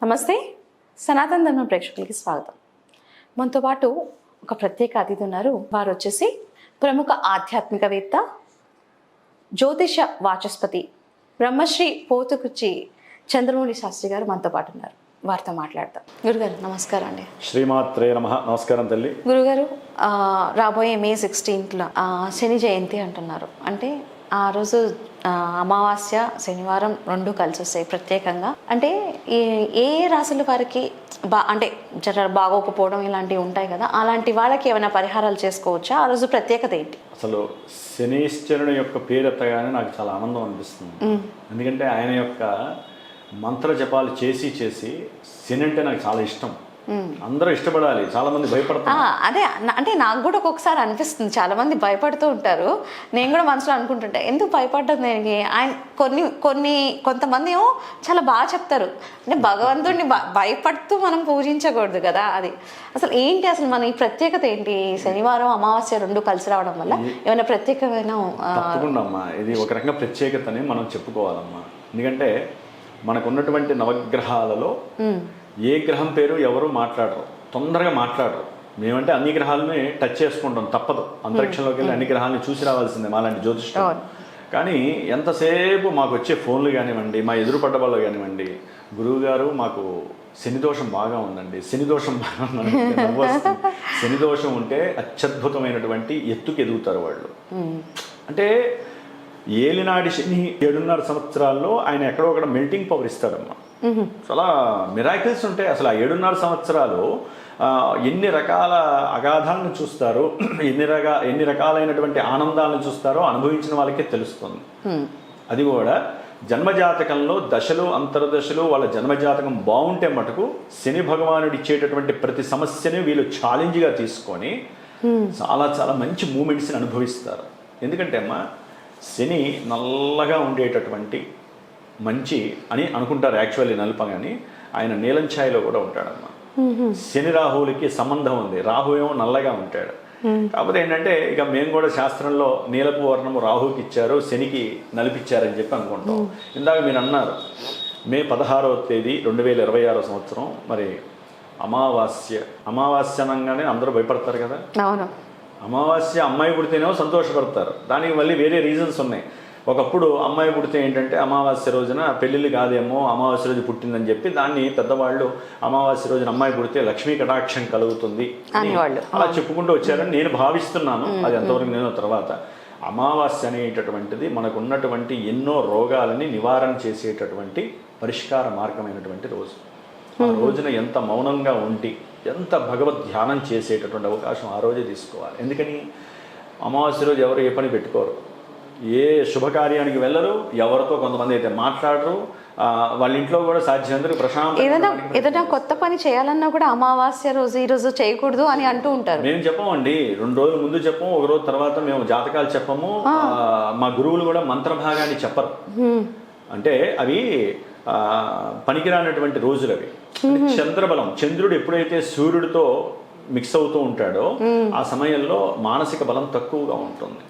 నమస్తే, సనాతన ధర్మ ప్రేక్షకులకి స్వాగతం. మనతో పాటు ఒక ప్రత్యేక అతిథి ఉన్నారు. వారు వచ్చేసి ప్రముఖ ఆధ్యాత్మికవేత్త, జ్యోతిష వాచస్పతి బ్రహ్మశ్రీ పోతుకుచ్చి చంద్రమౌళి శాస్త్రి గారు మనతో పాటు ఉన్నారు. వారితో మాట్లాడతాం. గురుగారు నమస్కారం అండి. శ్రీమాత్రే నమః. నమస్కారం తల్లి. గురుగారు, రాబోయే May 16th శని జయంతి అంటున్నారు. అంటే ఆ రోజు అమావాస్య శనివారం రెండు కలిసి వస్తాయి ప్రత్యేకంగా. అంటే ఏ రాశుల వారికి అంటే జర బాగోకపోవడం ఇలాంటివి ఉంటాయి కదా, అలాంటి వాళ్ళకి ఏమైనా పరిహారాలు చేసుకోవచ్చా? ఆ రోజు ప్రత్యేకత ఏంటి? అసలు శనీశ్వరుని యొక్క పేరు ఎత్తగానే నాకు చాలా ఆనందం అనిపిస్తుంది. ఎందుకంటే ఆయన యొక్క మంత్ర జపాలు చేసి శని అంటే నాకు చాలా ఇష్టం. అందరూ ఇష్టపడాలి. చాలా మంది భయపడతారు. అదే అంటే నాకు కూడా ఒక్కొక్కసారి అనిపిస్తుంది, చాలా మంది భయపడుతూ ఉంటారు. నేను కూడా మనసులో అనుకుంటుంటా, ఎందుకు భయపడ్డం దేనికి? ఆయన కొంతమంది ఏమో చాలా బాగా చెప్తారు. అంటే భగవంతుడిని భయపడుతూ మనం పూజించకూడదు కదా. అది అసలు ఏంటి, అసలు మన ఈ ప్రత్యేకత ఏంటి? శనివారం అమావాస్య రెండు కలిసి రావడం వల్ల ఏమైనా ప్రత్యేకమైన? తప్పకుండా అమ్మా, ఇది ఒక రకంగా ప్రత్యేకతని మనం చెప్పుకోవాలమ్మా. ఎందుకంటే మనకున్నటువంటి నవగ్రహాలలో ఏ గ్రహం పేరు ఎవరు మాట్లాడరు, తొందరగా మాట్లాడరు. మేమంటే అన్ని గ్రహాలని టచ్ చేసుకుంటాం, తప్పదు. అంతరిక్షంలోకి వెళ్ళి అన్ని గ్రహాలని చూసి రావాల్సిందే మాలాంటి జ్యోతిష్యం. కానీ ఎంతసేపు మాకు వచ్చే ఫోన్లు కానివ్వండి, మా ఎదురుపడ్డ వాళ్ళు కానివ్వండి, గురువు గారు మాకు శనిదోషం బాగా ఉందండి, శనిదోషం బాగా ఉందండి, నవ్వు వస్తుంది. శనిదోషం ఉంటే అత్యద్భుతమైనటువంటి ఎత్తుకు ఎదుగుతారు వాళ్ళు. అంటే ఏలినాడి శని 7.5 సంవత్సరాల్లో ఆయన ఎక్కడో ఒకడ మెల్టింగ్ పవర్ ఇస్తాడమ్మా. చాలా మిరాకిల్స్ ఉంటాయి. అసలు ఆ 7.5 సంవత్సరాలు ఎన్ని రకాల అగాధాలను చూస్తారో, ఎన్ని రకాలైనటువంటి ఆనందాలను చూస్తారో అనుభవించిన వాళ్ళకే తెలుస్తుంది. అది కూడా జన్మజాతకంలో దశలు అంతర్దశలు వాళ్ళ జన్మజాతకం బాగుంటే మటుకు శని భగవానుడు ఇచ్చేటటువంటి ప్రతి సమస్యని వీళ్ళు ఛాలెంజ్గా తీసుకొని చాలా చాలా మంచి మూమెంట్స్ని అనుభవిస్తారు. ఎందుకంటే అమ్మా, శని నల్లగా ఉండేటటువంటి మంచి అని అనుకుంటారు యాక్చువల్లీ, నలుప, కానీ ఆయన నీలం ఛాయలో కూడా ఉంటాడమ్మా. శని రాహువులకి సంబంధం ఉంది. రాహు ఏమో నల్లగా ఉంటాడు. కాకపోతే ఏంటంటే ఇక మేము కూడా శాస్త్రంలో నీలపు వర్ణము రాహుకి ఇచ్చారు, శనికి నలిపిచ్చారని చెప్పి అనుకుంటాం. ఇందాక మీరు అన్నారు మే 16వ తేదీ 2026 సంవత్సరం, మరి అమావాస్య అనగానే అందరూ భయపడతారు కదా. అవును. అమావాస్య అమ్మాయి పుడితేనేమో సంతోషపడతారు. దానికి మళ్ళీ వేరే రీజన్స్ ఉన్నాయి. ఒకప్పుడు అమ్మాయి పుడితే ఏంటంటే అమావాస్య రోజున పెళ్ళిళ్ళు కాదేమో, అమావాస్య రోజు పుట్టిందని చెప్పి దాన్ని పెద్దవాళ్ళు అమావాస్య రోజున అమ్మాయి పుడితే లక్ష్మీ కటాక్షం కలుగుతుంది అని అలా చెప్పుకుంటూ వచ్చారని నేను భావిస్తున్నాను. అది ఎంతవరకు నేను తర్వాత. అమావాస్య అనేటటువంటిది మనకు ఉన్నటువంటి ఎన్నో రోగాలని నివారణ చేసేటటువంటి పరిష్కార మార్గమైనటువంటి రోజు. ఆ రోజున ఎంత మౌనంగా ఉండి ఎంత భగవద్ ధ్యానం చేసేటటువంటి అవకాశం ఆ రోజే తీసుకోవాలి. ఎందుకని అమావాస్య రోజు ఎవరు ఏ పని పెట్టుకోరు, ఏ శుభకార్యానికి వెళ్ళరు, ఎవరితో కొంతమంది అయితే మాట్లాడరు. వాళ్ళ ఇంట్లో కూడా సాధ్యమంతకు ప్రశాంతంగా ఏదైనా కొత్త పని చేయాలన్నా కూడా అమావాస్య రోజు ఈ రోజు చేయకూడదు అని అంటూ ఉంటారు. మేము చెప్పమండి, 2 రోజుల ముందు చెప్పము, 1 రోజు తర్వాత మేము జాతకాలు చెప్పము. మా గురువులు కూడా మంత్రభాగాన్ని చెప్పరు. అంటే అవి పనికిరానటువంటి రోజులు అవి. చంద్రబలం, చంద్రుడు ఎప్పుడైతే సూర్యుడితో మిక్స్ అవుతూ ఉంటాడో ఆ సమయంలో మానసిక బలం తక్కువగా ఉంటుంది.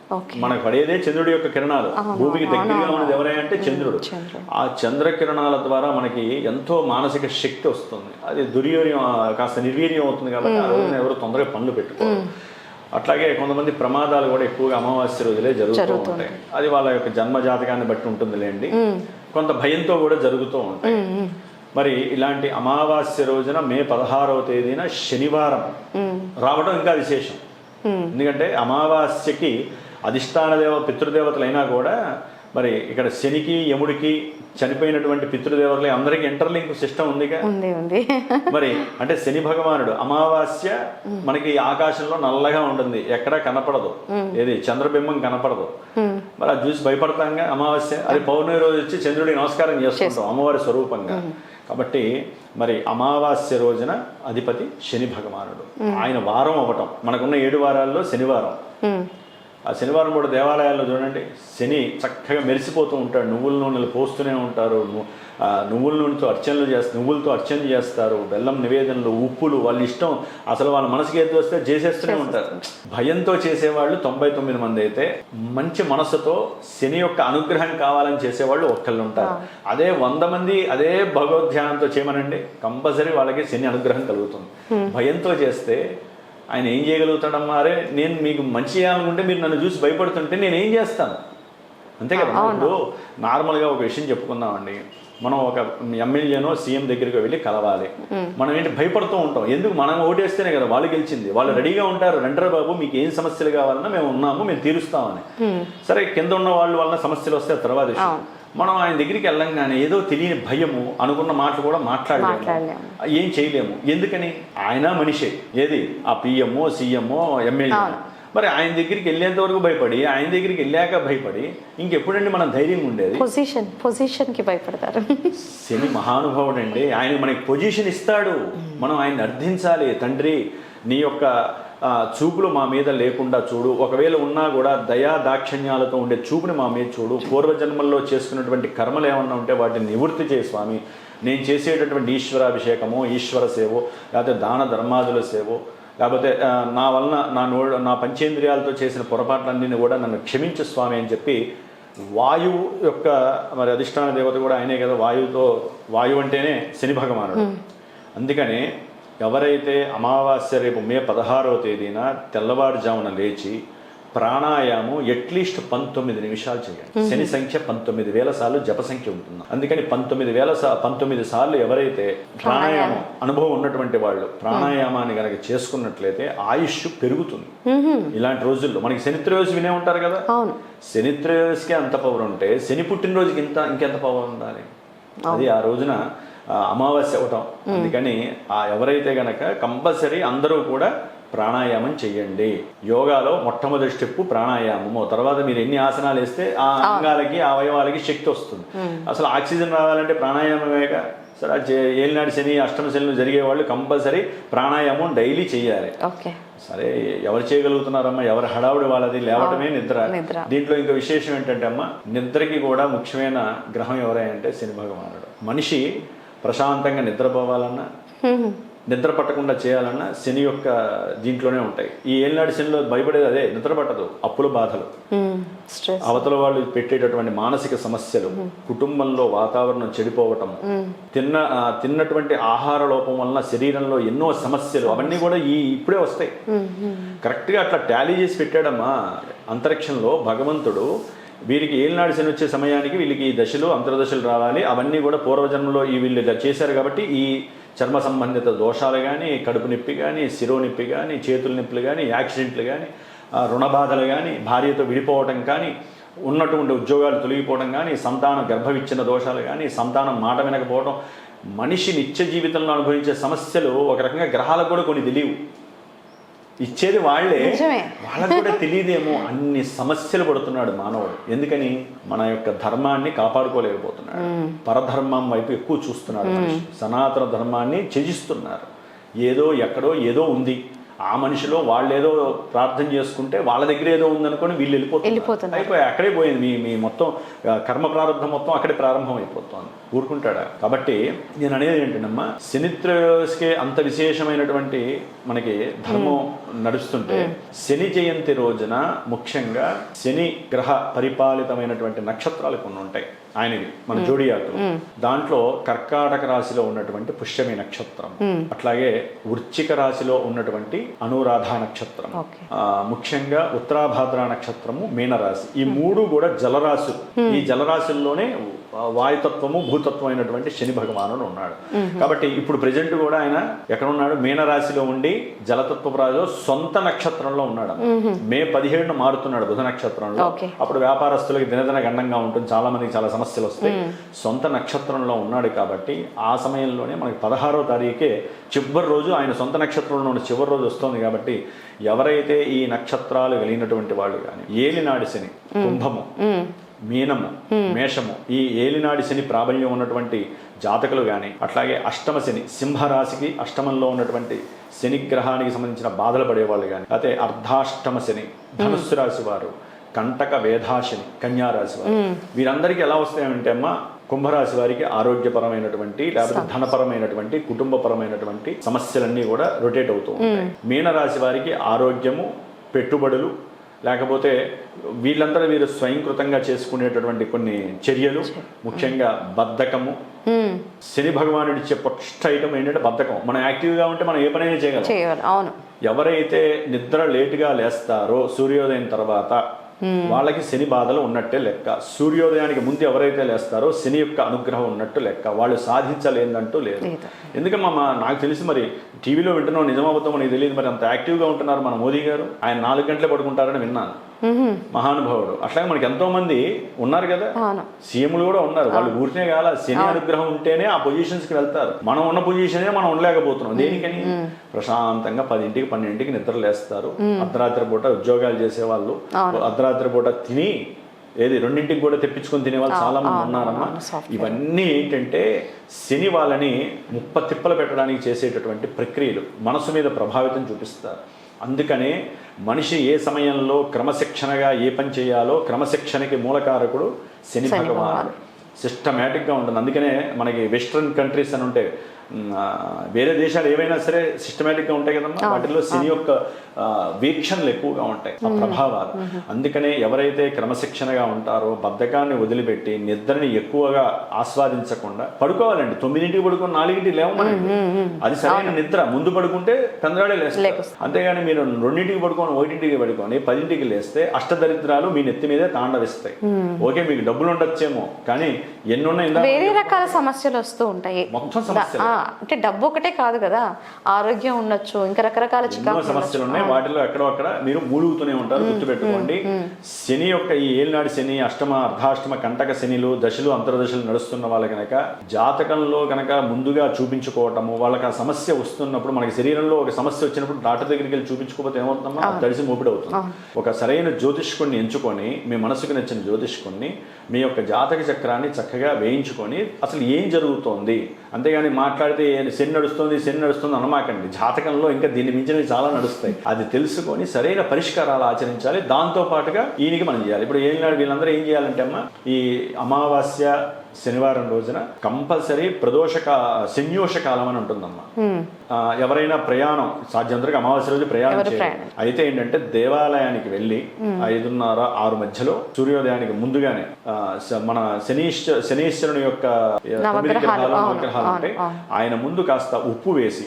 మనకు పడేదే చంద్రుడి యొక్క కిరణాలు. భూమికి దగ్గరగా ఉన్నది ఎవరైనా అంటే చంద్రుడు. ఆ చంద్ర కిరణాల ద్వారా మనకి ఎంతో మానసిక శక్తి వస్తుంది. అది దుర్యోర్యం, కాస్త నిర్వీర్యం అవుతుంది. కాబట్టి ఆ రోజున ఎవరు తొందరగా పనులు పెట్టుకోరు. అట్లాగే కొంతమంది ప్రమాదాలు కూడా ఎక్కువగా అమావాస్య రోజులే జరుగుతూ ఉంటాయి. అది వాళ్ళ యొక్క జన్మ జాతకాన్ని బట్టి ఉంటుందిలేండి. కొంత భయంతో కూడా జరుగుతూ ఉంటాయి. మరి ఇలాంటి అమావాస్య రోజున మే 16వ తేదీన శనివారం రావడం ఇంకా విశేషం. ఎందుకంటే అమావాస్యకి అధిష్టాన పితృదేవతలైనా కూడా మరి ఇక్కడ శనికి యముడికి చనిపోయినటువంటి పితృదేవతలు అందరికీ ఇంటర్లింక్ సిస్టమ్ ఉందిగా. మరి అంటే శని భగవానుడు అమావాస్య మనకి ఆకాశంలో నల్లగా ఉంటుంది, ఎక్కడా కనపడదు, ఏది చంద్రబింబం కనపడదు. మరి అది చూసి భయపడతాంగా. అమావాస్య అది పౌర్ణమి రోజు వచ్చి చంద్రుడికి నమస్కారం చేసుకుంటాం అమ్మవారి స్వరూపంగా. కాబట్టి మరి అమావాస్య రోజున అధిపతి శని భగవానుడు. ఆయన వారం అవ్వటం, మనకున్న 7 వారాల్లో శనివారం. ఆ శనివారం కూడా దేవాలయాల్లో చూడండి, శని చక్కగా మెరిసిపోతూ ఉంటాడు, నువ్వుల నూనెలు పోస్తూనే ఉంటారు, నువ్వుల నూనెతో నువ్వులతో అర్చన చేస్తారు, బెల్లం నివేదనలు, ఉప్పులు, వాళ్ళ ఇష్టం, అసలు వాళ్ళ మనసుకి ఏది వస్తే చేసేస్తూనే ఉంటారు. భయంతో చేసేవాళ్ళు 99 మంది అయితే, మంచి మనసుతో శని యొక్క అనుగ్రహం కావాలని చేసేవాళ్ళు ఒక్కళ్ళు ఉంటారు. అదే 100 మంది అదే భగవద్ధ్యానంతో చేయమనండి, కంపల్సరీ వాళ్ళకి శని అనుగ్రహం కలుగుతుంది. భయంతో చేస్తే ఆయన ఏం చేయగలుగుతాడమ్మా? అరే నేను మీకు మంచి చేయాలనుకుంటే మీరు నన్ను చూసి భయపడుతుంటే నేను ఏం చేస్తాను? అంతే కదా. ఇప్పుడు నార్మల్గా ఒక విషయం చెప్పుకుందామండి, మనం ఒక ఎమ్మెల్యేనో సీఎం దగ్గరికి వెళ్ళి కలవాలి, మనం ఏంటి భయపడుతూ ఉంటాం. ఎందుకు? మనం ఓటేస్తేనే కదా వాళ్ళు గెలిచింది. వాళ్ళు రెడీగా ఉంటారు, రండ్రా బాబు మీకు ఏం సమస్యలు కావాలన్నా మేము ఉన్నాము, మేము తీరుస్తామని. సరే, కింద ఉన్న వాళ్ళ వల్ల సమస్యలు వస్తే తర్వాత మనం ఆయన దగ్గరికి వెళ్ళంగానే ఏదో తెలియని భయము, అనుకున్న మాటలు కూడా మాట్లాడలేము, ఏం చేయలేము. ఎందుకని? ఆయన మనిషే, ఏది ఆ పిఎంఓ సీఎంఓ ఎమ్మెల్యే. మరి ఆయన దగ్గరికి వెళ్ళేంత వరకు భయపడి, ఆయన దగ్గరికి వెళ్ళాక భయపడి, ఇంకెప్పుడండి మనం ధైర్యంగా ఉండేది? పొజిషన్కి భయపడతారు. శని మహానుభావుడు అండి, ఆయన మనకి పొజిషన్ ఇస్తాడు, మనం ఆయన్ని అర్థించాలి. తండ్రి నీ యొక్క చూపులు మా మీద లేకుండా చూడు, ఒకవేళ ఉన్నా కూడా దయా దాక్షిణ్యాలతో ఉండే చూపుని మా మీద చూడు, పూర్వజన్మల్లో చేసుకున్నటువంటి కర్మలు ఏమన్నా ఉంటే వాటిని నివృత్తి చేయి స్వామి, నేను చేసేటటువంటి ఈశ్వరాభిషేకమో ఈశ్వర సేవో లేకపోతే దాన ధర్మాదుల సేవో లేకపోతే నా వలన నా పంచేంద్రియాలతో చేసిన పొరపాట్లన్నీ కూడా నన్ను క్షమించు స్వామి అని చెప్పి, వాయువు యొక్క మరి అధిష్టాన దేవత కూడా ఆయనే కదా, వాయువు అంటేనే శని భగవానుడు. అందుకనే ఎవరైతే అమావాస్య రేపు మే 16వ తేదీన తెల్లవారుజామున లేచి ప్రాణాయామం అట్లీస్ట్ 19 నిమిషాలు చేయాలి. శని సంఖ్య 19,000 సార్లు జప సంఖ్య ఉంటుంది. అందుకని 19 సార్లు ఎవరైతే ప్రాణాయామం అనుభవం ఉన్నటువంటి వాళ్ళు ప్రాణాయామాన్ని కనుక చేసుకున్నట్లయితే ఆయుష్ పెరుగుతుంది. ఇలాంటి రోజుల్లో మనకి శనిత్రయోదశి వినే ఉంటారు కదా, శనిత్రయోదశికి అంత పవర్ ఉంటే శని పుట్టినరోజుకి ఇంకెంత పవర్ ఉండాలి? అది ఆ రోజున అమావాస్య అవటం. అందుకని ఎవరైతే గనక కంపల్సరీ అందరూ కూడా ప్రాణాయామం చెయ్యండి. యోగాలో మొట్టమొదటి స్టెప్ ప్రాణాయామము. తర్వాత మీరు ఎన్ని ఆసనాలు వేస్తే ఆ అంగాలకి అవయవాలకి శక్తి వస్తుంది. అసలు ఆక్సిజన్ రావాలంటే ప్రాణాయామమేక. సరే, ఏలినాడు శని అష్టమ శనులు జరిగే వాళ్ళు కంపల్సరీ ప్రాణాయామం డైలీ చెయ్యాలి. సరే, ఎవరు చేయగలుగుతున్నారమ్మా? ఎవరి హడావుడి వాళ్ళది, లేవటమే నిద్ర. దీంట్లో ఇంకా విశేషం ఏంటంటే అమ్మ, నిద్రకి కూడా ముఖ్యమైన గ్రహం ఎవరంటే శని భగవానుడు. మనిషి ప్రశాంతంగా నిద్రపోవాలన్నా, నిద్ర పట్టకుండా చేయాలన్నా శని యొక్క దీంట్లోనే ఉంటాయి. ఈ ఏళ్ళనాడు శనిలో భయపడేది అదే, నిద్ర పట్టదు, అప్పుల బాధలు, అవతల వాళ్ళు పెట్టేటటువంటి మానసిక సమస్యలు, కుటుంబంలో వాతావరణం చెడిపోవటం, తిన్నటువంటి ఆహార లోపం వలన శరీరంలో ఎన్నో సమస్యలు, అవన్నీ కూడా ఇప్పుడే వస్తాయి. కరెక్ట్గా అట్లా టాలీ చేసి పెట్టాడమ్మా అంతరిక్షంలో భగవంతుడు. వీరికి ఏలినాడు శని వచ్చే సమయానికి వీళ్ళకి ఈ దశలు అంతర్దశలు రావాలి, అవన్నీ కూడా పూర్వజన్మలో వీళ్ళు ఇలా చేశారు కాబట్టి ఈ చర్మ సంబంధిత దోషాలు కానీ, కడుపు నొప్పి కానీ, శిరో నొప్పి కానీ, చేతుల నొప్పులు కానీ, యాక్సిడెంట్లు కానీ, రుణ బాధలు కానీ, భార్యతో విడిపోవటం కానీ, ఉన్నటువంటి ఉద్యోగాలు తొలగిపోవడం కానీ, సంతానం గర్భవిచ్చిన దోషాలు కానీ, సంతానం మాట వినకపోవడం, మనిషి నిత్య జీవితంలో అనుభవించే సమస్యలు ఒక రకంగా గ్రహాలకు కూడా కొన్ని తెలియవు. ఇచ్చేది వాళ్లే, వాళ్ళకు కూడా తెలియదేమో అన్ని సమస్యలు పడుతున్నాడు మానవుడు. ఎందుకని? మన యొక్క ధర్మాన్ని కాపాడుకోలేకపోతున్నాడు, పరధర్మం వైపు ఎక్కువ చూస్తున్నాడు. సనాతన ధర్మాన్ని త్యజిస్తున్నారు. ఏదో ఎక్కడో ఏదో ఉంది, ఆ మనిషిలో వాళ్ళు ఏదో ప్రార్థన చేసుకుంటే వాళ్ళ దగ్గర ఏదో ఉందనుకొని వీళ్ళు వెళ్ళిపోతున్నారు. అయిపోయి అక్కడే పోయింది మీ మొత్తం కర్మ ప్రారంభం మొత్తం అక్కడే ప్రారంభం అయిపోతుంది. ఊరుకుంటాడా? కాబట్టి నేను అనేది ఏంటంటమ్మా, శనిత్రయోదశికి అంత విశేషమైనటువంటి మనకి ధర్మం నడుస్తుంటే, శని జయంతి రోజున ముఖ్యంగా శని గ్రహ పరిపాలితమైనటువంటి నక్షత్రాలు కొన్ని ఉంటాయి ఆయనవి, మన జోడియాకులు. దాంట్లో కర్కాటక రాశిలో ఉన్నటువంటి పుష్యమి నక్షత్రం, అట్లాగే వృశ్చిక రాశిలో ఉన్నటువంటి అనురాధ నక్షత్రం, ముఖ్యంగా ఉత్తరాభాద్ర నక్షత్రము మీనరాశి. ఈ మూడు కూడా జలరాశులు. ఈ జలరాశుల్లోనే వాయుతత్వము భూతత్వం అయినటువంటి శని భగవానుడు ఉన్నాడు. కాబట్టి ఇప్పుడు ప్రెజెంట్ కూడా ఆయన ఎక్కడ ఉన్నాడు? మీనరాశిలో ఉండి జలతత్వ రాశిలో సొంత నక్షత్రంలో ఉన్నాడు. మే 17న మారుతున్నాడు బుధ నక్షత్రంలో. అప్పుడు వ్యాపారస్తులకి దినదిన గండంగా ఉంటుంది, చాలా మందికి చాలా సమస్యలు వస్తాయి. సొంత నక్షత్రంలో ఉన్నాడు కాబట్టి ఆ సమయంలోనే మనకి 16వ తారీఖే చివరి రోజు, ఆయన సొంత నక్షత్రంలో ఉన్న చివరి రోజు వస్తుంది. కాబట్టి ఎవరైతే ఈ నక్షత్రాలు కలిగినటువంటి వాళ్ళు కానీ, ఏలినాడి శని కుంభము, మీనము, మేషము, ఈ ఏలినాడి శని ప్రాబల్యం ఉన్నటువంటి జాతకులు కానీ, అట్లాగే అష్టమ శని, సింహరాశికి అష్టమంలో ఉన్నటువంటి శని గ్రహానికి సంబంధించిన బాధలు పడేవాళ్ళు కానీ, అయితే అర్ధాష్టమ శని ధనుస్సు రాశి వారు, కంటక వేధాశని కన్యారాశి వారు, వీరందరికీ ఎలా వస్తాయంటే అమ్మ, కుంభరాశి వారికి ఆరోగ్యపరమైనటువంటి లేకపోతే ధనపరమైనటువంటి కుటుంబపరమైనటువంటి సమస్యలన్నీ కూడా రొటేట్ అవుతూ ఉంటాయి. మీనరాశి వారికి ఆరోగ్యము, పెట్టుబడులు, లేకపోతే వీరు స్వయంకృతంగా చేసుకునేటటువంటి కొన్ని చర్యలు, ముఖ్యంగా బద్ధకము. శని భగవానుడు ఇచ్చే ఫస్ట్ ఐటమ్ ఏంటంటే బద్ధకం. మనం యాక్టివ్గా ఉంటే మనం ఏ పనైనా చేయగలం. అవును. ఎవరైతే నిద్ర లేటుగా లేస్తారో సూర్యోదయం తర్వాత వాళ్ళకి శని బాధలు ఉన్నట్టే లెక్క. సూర్యోదయానికి ముందు ఎవరైతే లేస్తారో శని యొక్క అనుగ్రహం ఉన్నట్టు లెక్క. వాళ్ళు సాధించలేదంటూ లేదు. ఎందుకమ్మా నాకు తెలిసి మరి టీవీలో వింటున్నాం, నిజమవుతాం మనకి తెలియదు, మరి అంత యాక్టివ్గా ఉంటున్నారు మన మోదీ గారు. ఆయన 4 గంటలే పడుకుంటారని విన్నాను. మహానుభావుడు. అట్లాగే మనకి ఎంతో మంది ఉన్నారు కదా, సీఎంలు కూడా ఉన్నారు. వాళ్ళు ఊరినే కాల శని అనుగ్రహం ఉంటేనే ఆ పొజిషన్స్ కి వెళ్తారు. మనం ఉన్న పొజిషనే మనం ఉండలేకపోతున్నాం. దేనికని? ప్రశాంతంగా 10ంటికి 12ంటికి నిద్రలేస్తారు. అర్ధరాత్రి పూట ఉద్యోగాలు చేసేవాళ్ళు అర్ధరాత్రి పూట తిని 2ంటికి కూడా తెప్పించుకొని తినేవాళ్ళు చాలా మంది ఉన్నారమ్మా. ఇవన్నీ ఏంటంటే శని వాళ్ళని తిప్పలు పెట్టడానికి చేసేటటువంటి ప్రక్రియలు మనసు మీద ప్రభావితం చూపిస్తారు. అందుకనే మనిషి ఏ సమయంలో క్రమశిక్షణగా ఏ పని చేయాలో క్రమశిక్షణకి మూలకారకుడు శని భగవానుడు. సిస్టమేటిక్గా ఉంటుంది. అందుకనే మనకి వెస్ట్రన్ కంట్రీస్ అని ఉంటాయి, వేరే దేశాలు ఏవైనా సరే సిస్టమేటిక్గా ఉంటాయి కదమ్మా. వాటిల్లో శని యొక్క వీక్షణలు ఎక్కువగా ఉంటాయి, ఆ ప్రభావాలు. అందుకనే ఎవరైతే క్రమశిక్షణగా ఉంటారో బద్ధకాన్ని వదిలిపెట్టి నిద్రని ఎక్కువగా ఆస్వాదించకుండా పడుకోవాలండి. 9ంటికి పడుకొని 4ంటికి లేవమనండి, అది సరైన నిద్ర. ముందు పడుకుంటే కందరాడే లేస్తారు. అంతేగాని మీరు 2ంటికి పడుకొని 1ంటికి పడుకొని 10ంటికి లేస్తే అష్టదరిద్రాలు మీ నెత్తి మీదే తాండవిస్తాయి. ఓకే, మీకు డబ్బులు ఉండొచ్చేమో, కానీ ఎన్నున్నా వేరే రకాల సమస్యలు వస్తూ ఉంటాయి. మొత్తం సమస్యలు అంటే డబ్బు ఒకటే కాదు కదా, ఆరోగ్యం ఉండొచ్చు, ఇంకా రకరకాల సమస్యలు ఉన్నాయి. వాటిలో ఎక్కడో అక్కడ మీరు మూలుగుతూనే ఉంటారు. గుర్తుపెట్టుకోండి, శని యొక్క ఈ ఏలినాడు శని, అష్టమ అర్ధాష్టమ కంటక శనిలు దశలు అంతర్దశలు నడుస్తున్న వాళ్ళ కనుక జాతకంలో కనుక ముందుగా చూపించుకోవటము, వాళ్ళకి ఆ సమస్య వస్తున్నప్పుడు, మనకి శరీరంలో ఒక సమస్య వచ్చినప్పుడు డాక్టర్ దగ్గరికి వెళ్ళి చూపించుకోకపోతే ఏమవుతుందమ్మా, తడిసి మోపిడి అవుతుంది. ఒక సరైన జ్యోతిష్కుడిని ఎంచుకొని, మీ మనసుకు నచ్చిన జ్యోతిష్కుడిని మీ యొక్క జాతక చక్రాన్ని చక్కగా వేయించుకొని అసలు ఏం జరుగుతోంది, అంతేగాని మాట్లాడితే శని నడుస్తుంది అనమాకండి. జాతకంలో ఇంకా దీన్ని మించినవి చాలా నడుస్తాయి. అది తెలుసుకొని సరైన పరిష్కారాలు ఆచరించాలి. దాంతో పాటుగా ఈయనకి మనం చేయాలి. ఇప్పుడు వీళ్ళందరూ ఏం చేయాలంటే అమ్మా, ఈ అమావాస్య శనివారం రోజున కంపల్సరీ శన్యోష కాలం అని ఉంటుందమ్మా. ఎవరైనా ప్రయాణం సాధ్యంతరకు అమావాస్య రోజు ప్రయాణం చేయాలి. అయితే ఏంటంటే దేవాలయానికి వెళ్ళి 5:30-6 మధ్యలో సూర్యోదయానికి ముందుగానే మన శనీశ్వరుని యొక్క 9 గ్రహాలు ఉంటాయి, ఆయన ముందు కాస్త ఉప్పు వేసి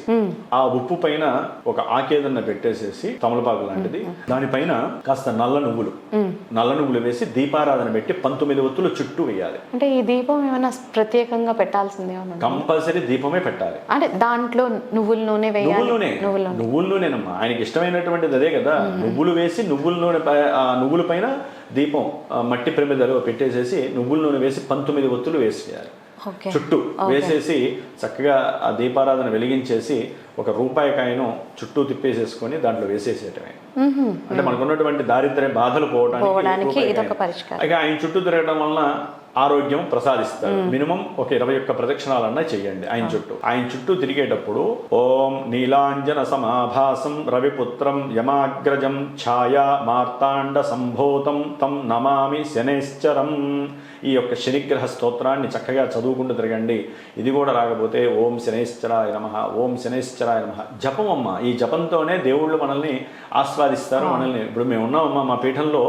ఆ ఉప్పు పైన ఒక ఆకేదన్న పెట్టేసేసి తమలపాకు లాంటిది, దానిపైన కాస్త నల్ల నువ్వులు వేసి దీపారాధన పెట్టి 19 ఒత్తులు చుట్టూ వేయాలి. అంటే ఈ దీపం ఏమైనా ప్రత్యేకంగా పెట్టాల్సిందే? కంపల్సరీ దీపమే పెట్టాలి. అంటే దాంట్లో నువ్వుల నూనెనమ్మా. ఆయనకి ఇష్టమైనటువంటిది అదే కదా. నువ్వులు వేసి నువ్వుల పైన దీపం మట్టి ప్రమిదలో పెట్టేసేసి నువ్వుల నూనె వేసి 19 ఒత్తులు వేసేయాలి. చుట్టూ వేసేసి చక్కగా ఆ దీపారాధన వెలిగించేసి ఒక రూపాయికాయను చుట్టూ తిప్పేసేసుకొని దాంట్లో వేసేసేయటమే. అంటే మనకున్నటువంటి దారిద్ర్య బాధలు పోవడానికి ఇక ఆయన చుట్టూ తిరగడం వలన ఆరోగ్యం ప్రసాదిస్తాడు. మినిమం ఒక 21 ప్రదక్షిణాలన్నా చేయండి ఆయన చుట్టూ తిరిగేటప్పుడు ఓం నీలాంజన సమాభాసం రవిపుత్రం యమాగ్రజం ఛాయా మార్తాండ సంభూతం తం నమామి శనేశ్వరం. ఈ యొక్క శనిగ్రహ స్తోత్రాన్ని చక్కగా చదువుకుంటూ తిరగండి. ఇది కూడా రాకపోతే ఓం శనేశ్వరాయ నమః, ఓం శనేశ్వరాయ నమః జపం అమ్మ. ఈ జపంతోనే దేవుళ్ళు మనల్ని ఆస్వాదిస్తారు. మనల్ని ఇప్పుడు మేము ఉన్నామమ్మా, మా పీఠంలో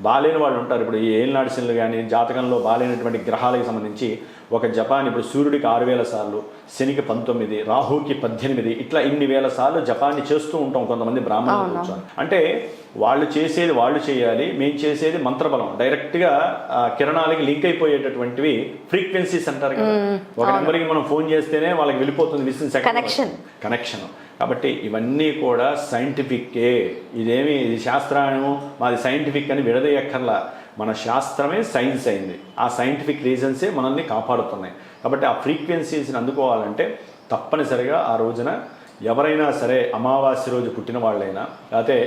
బాలేని వాళ్ళు ఉంటారు. ఇప్పుడు ఈ ఏలినాడు శనులు కానీ జాతకంలో బాలేనటువంటి గ్రహాలకు సంబంధించి ఒక జపాన్ని ఇప్పుడు సూర్యుడికి 6000 సార్లు, శనికి 19, రాహుకి 18, ఇట్లా ఇన్ని వేల సార్లు జపాన్ని చేస్తూ ఉంటాం కొంతమంది బ్రాహ్మణులు కూర్చొని. అంటే వాళ్ళు చేసేది వాళ్ళు చేయాలి, మేము చేసేది మంత్రబలం. డైరెక్ట్గా కిరణాలకి లింక్ అయిపోయేటటువంటివి ఫ్రీక్వెన్సీస్ అంటారు కదా. ఒక నెంబర్కి మనం ఫోన్ చేస్తేనే వాళ్ళకి వెళ్ళిపోతుంది విత్ కనెక్షన్. కాబట్టి ఇవన్నీ కూడా సైంటిఫిక్కే. ఇది శాస్త్రాన్ని మాది సైంటిఫిక్ అని విడదీయక్కర్లా. మన శాస్త్రమే సైన్స్ అయింది. ఆ సైంటిఫిక్ రీజన్సే మనల్ని కాపాడుతున్నాయి. కాబట్టి ఆ ఫ్రీక్వెన్సీస్ని అందుకోవాలంటే తప్పనిసరిగా ఆ రోజున ఎవరైనా సరే అమావాస్య రోజు పుట్టిన వాళ్ళైనా, లేకపోతే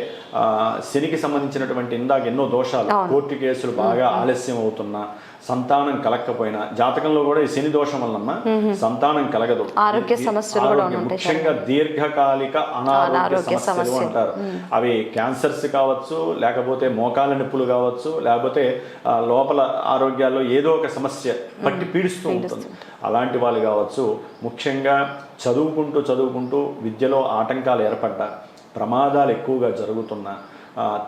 శనికి సంబంధించినటువంటి ఇందాక ఎన్నో దోషాలు, కోర్టు కేసులు బాగా ఆలస్యం అవుతున్నా, సంతానం కలగకపోయినా, జాతకంలో కూడా ఈ శని దోషం వల్లమ్మా సంతానం కలగదు, ఆరోగ్య సమస్యలు కూడా ఉంటాయి, ముఖ్యంగా దీర్ఘకాలిక అనారోగ్య సమస్యలు అంటారు. అవి క్యాన్సర్స్ కావచ్చు, లేకపోతే మోకాల నొప్పులు కావచ్చు, లేకపోతే లోపల ఆరోగ్యాల్లో ఏదో ఒక సమస్య పట్టి పీడిస్తూ ఉంటుంది. అలాంటి వాళ్ళు కావచ్చు. ముఖ్యంగా చదువుకుంటూ విద్యలో ఆటంకాలు ఏర్పడ్డా, ప్రమాదాలు ఎక్కువగా జరుగుతున్నా,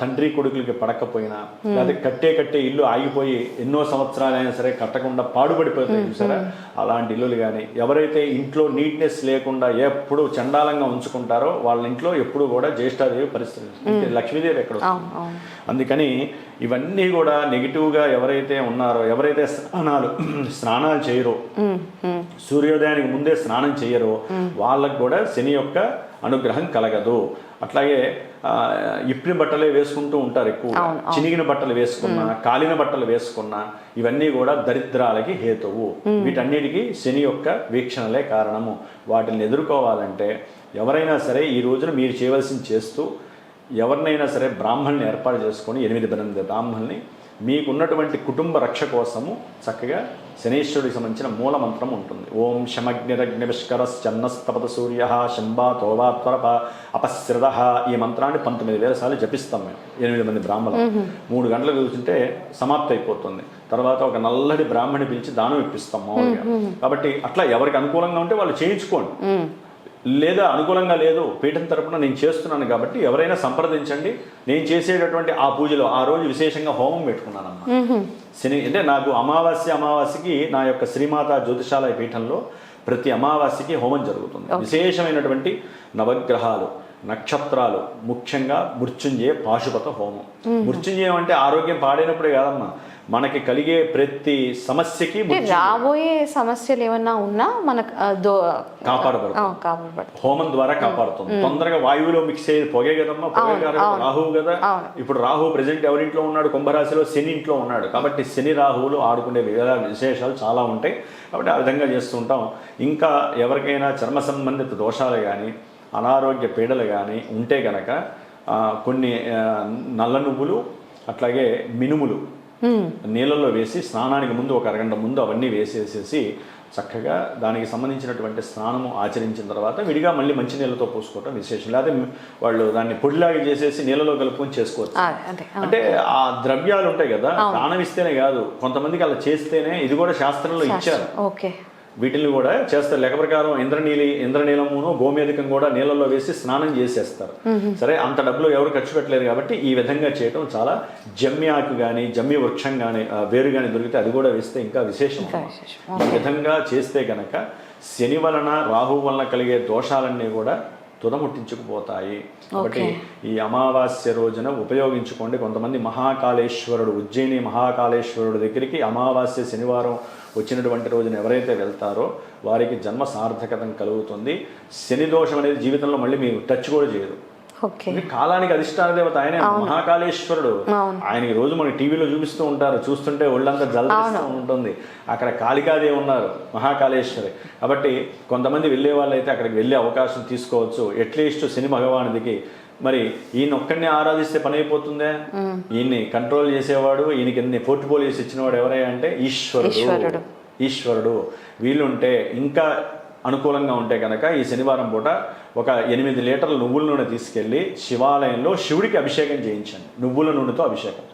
తండ్రి కొడుకులకి పడకపోయినా, లేదా కట్టే ఇల్లు ఆగిపోయి ఎన్నో సంవత్సరాలైనా సరే కట్టకుండా పాడుపడిపోతాయి చూసారా, అలాంటి ఇల్లులు కానీ, ఎవరైతే ఇంట్లో నీట్నెస్ లేకుండా ఎప్పుడు చండాలంగా ఉంచుకుంటారో వాళ్ళ ఇంట్లో ఎప్పుడు కూడా జ్యేష్ఠాదేవి పరిస్థితి, లక్ష్మీదేవి ఎక్కడ వస్తుంది. అందుకని ఇవన్నీ కూడా నెగిటివ్గా ఎవరైతే ఉన్నారో, ఎవరైతే స్నానాలు చేయరో, సూర్యోదయానికి ముందే స్నానం చేయరో వాళ్ళకు కూడా శని యొక్క అనుగ్రహం కలగదు. అట్లాగే ఇప్పిన బట్టలే వేసుకుంటూ ఉంటారు ఎక్కువ, చినిగిన బట్టలు వేసుకున్నా, కాలిన బట్టలు వేసుకున్నా, ఇవన్నీ కూడా దరిద్రాలకి హేతువు. వీటన్నిటికీ శని యొక్క వీక్షణలే కారణము. వాటిని ఎదుర్కోవాలంటే ఎవరైనా సరే ఈ రోజున మీరు చేయవలసింది చేస్తూ, ఎవరినైనా సరే బ్రాహ్మణ్ని ఏర్పాటు చేసుకొని 8 బ్రాహ్మణ్ని మీకున్నటువంటి కుటుంబ రక్ష కోసము చక్కగా శనీశ్వరుడికి సంబంధించిన మూల మంత్రం ఉంటుంది. ఓం శమగ్నిరగ్నివిష్కరశ్చన్నస్తపత సూర్య శంబా తోవాత్వరప అపశ్రిత. ఈ మంత్రాన్ని 19,000 సార్లు జపిస్తాం మేము, 8 మంది బ్రాహ్మణులు. 3 గంటలకు కూర్చుంటే సమాప్తి అయిపోతుంది. తర్వాత ఒక నల్లటి బ్రాహ్మణి పిలిచి దానం ఇప్పిస్తాం మామూలుగా. కాబట్టి అట్లా ఎవరికి అనుకూలంగా ఉంటే వాళ్ళు చేయించుకోండి. లేదా అనుకూలంగా లేదు, పీఠం తరపున నేను చేస్తున్నాను కాబట్టి ఎవరైనా సంప్రదించండి. నేను చేసేటటువంటి ఆ పూజలో ఆ రోజు విశేషంగా హోమం పెట్టుకున్నానమ్మా. శని అంటే నాకు అమావాస్యకి నా యొక్క శ్రీమాత జ్యోతిషాలయ పీఠంలో ప్రతి అమావాస్యకి హోమం జరుగుతుంది. విశేషమైనటువంటి నవగ్రహాలు, నక్షత్రాలు, ముఖ్యంగా మృత్యుంజయ పాశుపత హోమం. మృత్యుంజయం అంటే ఆరోగ్యం పాడైనప్పుడే కాదమ్మా, మనకి కలిగే ప్రతి సమస్యకి, రాబోయే సమస్యలు ఏమన్నా ఉన్నా మనకు కాపాడబడుతుంది. హోమం ద్వారా కాపాడుతుంది. తొందరగా వాయువులో మిక్స్ అయ్యేది పొగే కదమ్మా, పొగే రాహువు కదా. ఇప్పుడు రాహువు ప్రెసెంట్ ఎవరింట్లో ఉన్నాడు? కుంభరాశిలో శని ఇంట్లో ఉన్నాడు. కాబట్టి శని రాహువులు ఆడుకునే విశేషాలు చాలా ఉంటాయి. కాబట్టి ఆ విధంగా చేస్తూ ఉంటాం. ఇంకా ఎవరికైనా చర్మ సంబంధిత దోషాలు కానీ, అనారోగ్య పీడలు కానీ ఉంటే గనక కొన్ని నల్ల నువ్వులు, అట్లాగే మినుములు నీళ్ళల్లో వేసి స్నానానికి ముందు ఒక అరగంట ముందు అవన్నీ వేసేసేసి చక్కగా దానికి సంబంధించినటువంటి స్నానము ఆచరించిన తర్వాత విడిగా మళ్ళీ మంచి నీళ్ళతో పోసుకోవటం విశేషం. లేదా వాళ్ళు దాన్ని పొడిలాగా చేసేసి నీళ్ళలో కలుపుకొని చేసుకోవచ్చు. అంటే ఆ ద్రవ్యాలు ఉంటాయి కదా, దానం ఇస్తేనే కాదు, కొంతమందికి అలా చేస్తేనే, ఇది కూడా శాస్త్రంలో ఇచ్చారు. వీటిని కూడా చేస్తారు. లెక్క ప్రకారం ఇంద్రనీలమును గోమేధికం కూడా నీళ్ళల్లో వేసి స్నానం చేసేస్తారు. సరే, అంత డబ్బులు ఎవరు ఖర్చు పెట్టలేరు కాబట్టి ఈ విధంగా చేయటం చాలా, జమ్మి ఆకు కానీ, జమ్మి వృక్షం కానీ, వేరు కానీ దొరికితే అది కూడా వేస్తే ఇంకా విశేషం. ఈ విధంగా చేస్తే గనక శని వలన, రాహు వలన కలిగే దోషాలన్నీ కూడా తుదముట్టించుకుపోతాయి. కాబట్టి ఈ అమావాస్య రోజున ఉపయోగించుకోండి. కొంతమంది మహాకాళేశ్వరుడు, ఉజ్జయిని మహాకాళేశ్వరుడు దగ్గరికి అమావాస్య శనివారం వచ్చినటువంటి రోజున ఎవరైతే వెళ్తారో వారికి జన్మ సార్థకతం కలుగుతుంది. శని దోషం అనేది జీవితంలో మళ్ళీ మీరు టచ్ కూడా చేయదు. కాలానికి అధిష్టాన దేవత ఆయన మహాకాళేశ్వరుడు. ఆయన రోజు మనకి టీవీలో చూపిస్తూ ఉంటారు, చూస్తుంటే ఒళ్ళంతా జలదిస్తూ ఉంటుంది. అక్కడ కాళికాదేవి ఉన్నారు, మహాకాళేశ్వరి. కాబట్టి కొంతమంది వెళ్ళే వాళ్ళు అయితే అక్కడికి వెళ్ళే అవకాశం తీసుకోవచ్చు. అట్లీస్ట్ శని భగవానుడికి మరి ఈయన ఒక్కడిని ఆరాధిస్తే పని అయిపోతుందే. ఈయన్ని కంట్రోల్ చేసేవాడు, ఈయనకి ఎన్ని పోర్ట్ఫోలియోస్ ఇచ్చినవాడు ఎవరై అంటే ఈశ్వరుడు. వీళ్ళుంటే ఇంకా అనుకూలంగా ఉంటే కనుక ఈ శనివారం పూట ఒక 8 లీటర్ల నువ్వుల నూనె తీసుకెళ్లి శివాలయంలో శివుడికి అభిషేకం చేయించండి. నువ్వుల నూనెతో అభిషేకం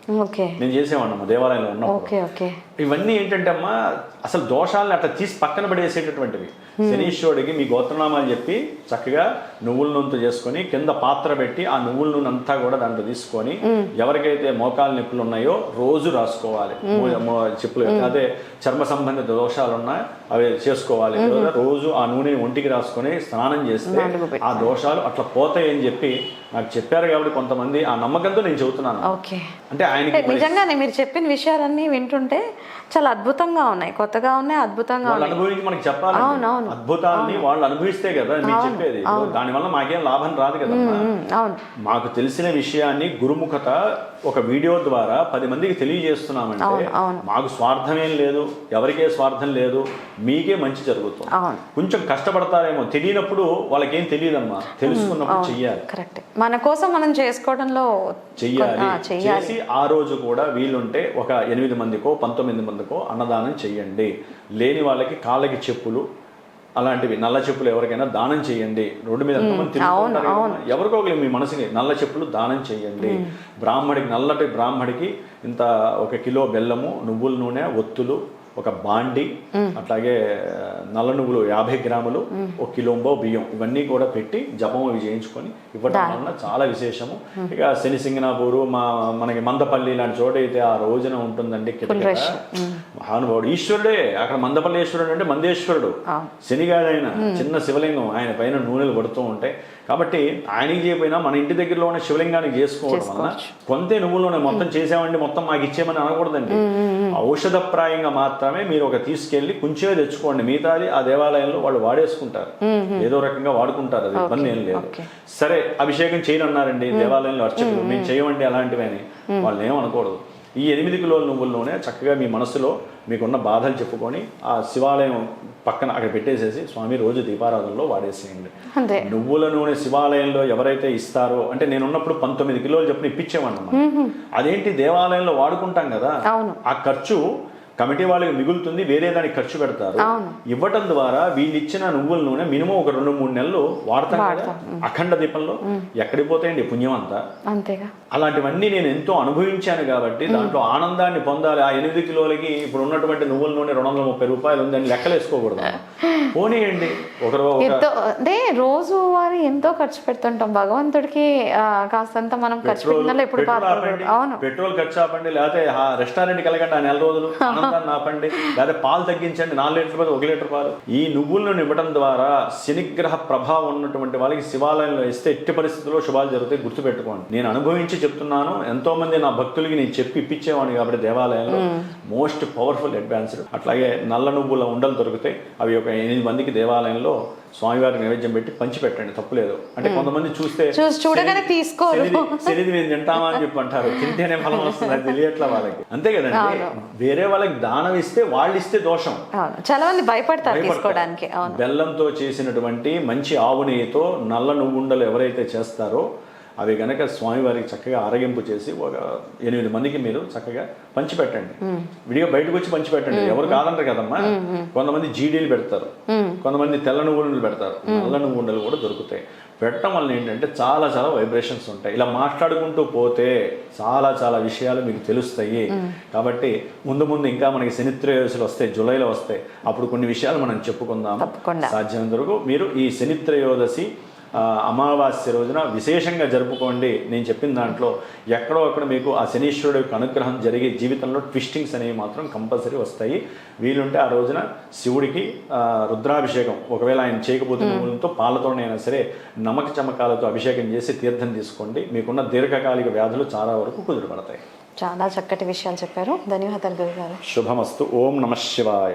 నేను చేసేవాడినమ్మా దేవాలయంలో ఉన్నప్పుడు. ఇవన్నీ ఏంటంటే అమ్మా, అసలు దోషాలను అట్లా తీసి పక్కన పడేసేటటువంటివి. శనీశ్వరుడికి మీ గోత్రనామాలు చెప్పి చక్కగా నువ్వుల నూనెతో చేసుకొని కింద పాత్ర పెట్టి ఆ నువ్వుల నూనె అంతా కూడా దాంట్లో తీసుకొని ఎవరికైతే మోకాలు నొప్పులు ఉన్నాయో రోజు రాసుకోవాలి. చెప్పులు అదే చర్మ సంబంధిత దోషాలు ఉన్నాయి అవి చేసుకోవాలి. రోజు ఆ నూనెని ఒంటికి రాసుకొని స్నానం చేస్తే ఆ దోషాలు అట్లా పోతాయని చెప్పి నాకు చెప్పారు. కాబట్టి కొంతమంది ఆ నమ్మకంతో నేను చెబుతున్నాను. అంటే ఆయనకి నిజంగానే మీరు చెప్పిన విషయాలన్నీ వింటుంటే చాలా అద్భుతంగా ఉన్నాయి, కొత్తగా ఉన్నాయి, అద్భుతంగా అనుభవించి మనకి చెప్పాలి. అద్భుతాన్ని వాళ్ళు అనుభవిస్తే కదా మీరు చెప్పేది. దానివల్ల మాకేం లాభం రాదు కదా. అవును, మాకు తెలిసిన విషయాన్ని గురుముఖత ఒక వీడియో ద్వారా 10 మందికి తెలియజేస్తున్నామంటే మాకు స్వార్థమేం లేదు, ఎవరికే స్వార్థం లేదు, మీకే మంచి జరుగుతుంది. కొంచెం కష్టపడతారేమో, తెలియనప్పుడు వాళ్ళకేం తెలియదమ్మా, తెలుసుకున్నప్పుడు చెయ్యాలి. కరెక్ట్, మన కోసం మనం చేసుకోవడంలో చెయ్యాలి. చేసి ఆ రోజు కూడా వీలుంటే ఒక 8 మందికో 19 మందికో అన్నదానం చెయ్యండి. లేని వాళ్ళకి కాళ్ళకి చెప్పులు అలాంటివి, నల్ల చెప్పులు ఎవరికైనా దానం చేయండి. రోడ్డు మీద ఎంతమంది తిరుగుతుంటారు, ఎవరికో ఒకరు మీ మనసుని నల్ల చెప్పులు దానం చేయండి. బ్రాహ్మడికి, నల్లటి బ్రాహ్మడికి ఇంత 1 కిలో బెల్లము, నువ్వుల నూనె, ఒత్తులు, ఒక బాండి, అట్లాగే నల్ల నువ్వులు 50 గ్రాములు, 1 కిలోంబో బియ్యం, ఇవన్నీ కూడా పెట్టి జపం అవి చేయించుకొని ఇవ్వడం వలన చాలా విశేషము. ఇక శని సింగనాపూరు, మనకి మందపల్లి లాంటి చోట అయితే ఆ రోజున ఉంటుందండి కిటకిట. మహానుభావుడు ఈశ్వరుడే అక్కడ, మందపల్లేశ్వరుడు అంటే మందేశ్వరుడు, శనిగాడైన చిన్న శివలింగం, ఆయన పైన నూనెలు పడుతూ ఉంటాయి. కాబట్టి ఆయనకి చేయకపోయినా మన ఇంటి దగ్గరలో ఉన్న శివలింగానికి చేసుకోవడం వలన కొంతే నువ్వులోనే మొత్తం చేసామండి, మొత్తం మాకు ఇచ్చేయమని అనకూడదండి. ఔషధప్రాయంగా మాత్రమే మీరు ఒక తీసుకెళ్లి కొంచెమే తెచ్చుకోండి, మిగతాది ఆ దేవాలయంలో వాళ్ళు వాడేసుకుంటారు, ఏదో రకంగా వాడుకుంటారు, అది ఇబ్బంది ఏం లేదు. సరే అభిషేకం చేయనన్నారండి దేవాలయంలో అర్చకులు, మేము చేయమండి అలాంటివి అని వాళ్ళు ఏమనకూడదు. ఈ 8 కిలోల నువ్వుల్లోనే చక్కగా మీ మనసులో మీకున్న బాధలు చెప్పుకొని ఆ శివాలయం పక్కన అక్కడ పెట్టేసేసి స్వామి రోజు దీపారాధనలో వాడేసేయండి. నువ్వుల నూనె శివాలయంలో ఎవరైతే ఇస్తారో, అంటే నేనున్నప్పుడు 19 కిలోలు చెప్పిన ఇప్పించేవాడిని. అదేంటి దేవాలయంలో వాడుకుంటాం కదా, ఆ ఖర్చు కమిటీ వాళ్ళకి మిగులుతుంది, వేరే దానికి ఖర్చు పెడతారు. ఇవ్వటం ద్వారా వీళ్ళు ఇచ్చిన నువ్వుల నూనె మినిమం ఒక 2-3 నెలలు వాడతాం కదా అఖండ దీపంలో. ఎక్కడికి పోతాయండి పుణ్యం అంతా. అంతేగా, అలాంటివన్నీ నేను ఎంతో అనుభవించాను కాబట్టి దాంట్లో ఆనందాన్ని పొందాలి. ఆ 8 కిలోలకి ఇప్పుడు ఉన్నటువంటి నువ్వుల నూనె 230 రూపాయలు ఉంది అని లెక్కలేసుకోకూడదు. పోనీయండి, అంటే రోజు వారి ఎంతో ఖర్చు పెడుతుంటాం భగవంతుడికి, కాస్తంత మనం ఖర్చు పెట్టిన ఎప్పుడు పెట్రోల్ ఖర్చు ఆపండి, లేకపోతే రెస్టారెంట్కి వెళ్ళకండి ఆ 4 రోజులు, ఆపండి, లేదా పాలు తగ్గించండి, 4 లీటర్ పాలు 1 లీటర్ పాలు. ఈ నువ్వులను ఇవ్వడం ద్వారా శనిగ్రహ ప్రభావం ఉన్నటువంటి వాళ్ళకి శివాలయంలో ఇస్తే ఎట్టి పరిస్థితుల్లో శుభాలు జరుగుతాయి, గుర్తుపెట్టుకోండి. నేను అనుభవించి చెప్తున్నాను, ఎంతో మంది నా భక్తులకి నేను చెప్పి ఇప్పించేవాడిని కాబట్టి దేవాలయంలో మోస్ట్ పవర్ఫుల్ అడ్వాన్స్డ్. అట్లాగే నల్ల నువ్వుల ఉండలు దొరుకుతాయి, అవి ఒక 8 మందికి దేవాలయంలో స్వామివారికి నైవేద్యం పెట్టి పంచి పెట్టండి, తప్పులేదు. అంటే కొంతమంది చూడగానే తీసుకోరు, శనిది మేము తింటామా అని చెప్పి అంటారు, తింటేనే ఫలం వస్తుంది, అది తెలియట్లా వాళ్ళకి. అంతే కదండి, వేరే వాళ్ళకి దానం ఇస్తే వాళ్ళు ఇస్తే దోషం, చాలా మంది భయపడతారు తీసుకోవడానికి. బెల్లంతో చేసినటువంటి మంచి ఆవు నెయ్యితో నల్ల నువ్వుండలు ఎవరైతే చేస్తారో అవి కనుక స్వామివారికి చక్కగా ఆరగింపు చేసి ఒక 8 మందికి మీరు చక్కగా పంచిపెట్టండి. విడిగా బయటకు వచ్చి పంచిపెట్టండి, ఎవరు కాదంటారు కదమ్మా. కొంతమంది జీడీలు పెడతారు, కొంతమంది తెల్ల నువ్వులు పెడతారు, నల్ల నువ్వుండలు కూడా దొరుకుతాయి. పెట్టడం వల్ల ఏంటంటే చాలా చాలా వైబ్రేషన్స్ ఉంటాయి. ఇలా మాట్లాడుకుంటూ పోతే చాలా చాలా విషయాలు మీకు తెలుస్తాయి. కాబట్టి ముందు ఇంకా మనకి శనిత్రయోదశులు వస్తాయి, జూలైలో వస్తాయి, అప్పుడు కొన్ని విషయాలు మనం చెప్పుకుందాం. సాధ్యమైనంత వరకు మీరు ఈ శనిత్రయోదశి అమావాస్య రోజున విశేషంగా జరుపుకోండి. నేను చెప్పిన దాంట్లో ఎక్కడో అక్కడ మీకు ఆ శనీశ్వరుడు యొక్క అనుగ్రహం జరిగి జీవితంలో ట్విస్టింగ్స్ అనేవి మాత్రం కంపల్సరీ వస్తాయి. వీలుంటే ఆ రోజున శివుడికి రుద్రాభిషేకం, ఒకవేళ ఆయన చేయకపోతే నువ్వులతో పాలతోనైనా సరే నమక చమకాలతో అభిషేకం చేసి తీర్థం తీసుకోండి. మీకున్న దీర్ఘకాలిక వ్యాధులు చాలా వరకు కుదురుపడతాయి. చాలా చక్కటి విషయాలు చెప్పారు, ధన్యవాదాలు గురుగారు. శుభమస్తు. ఓం నమః శివాయ.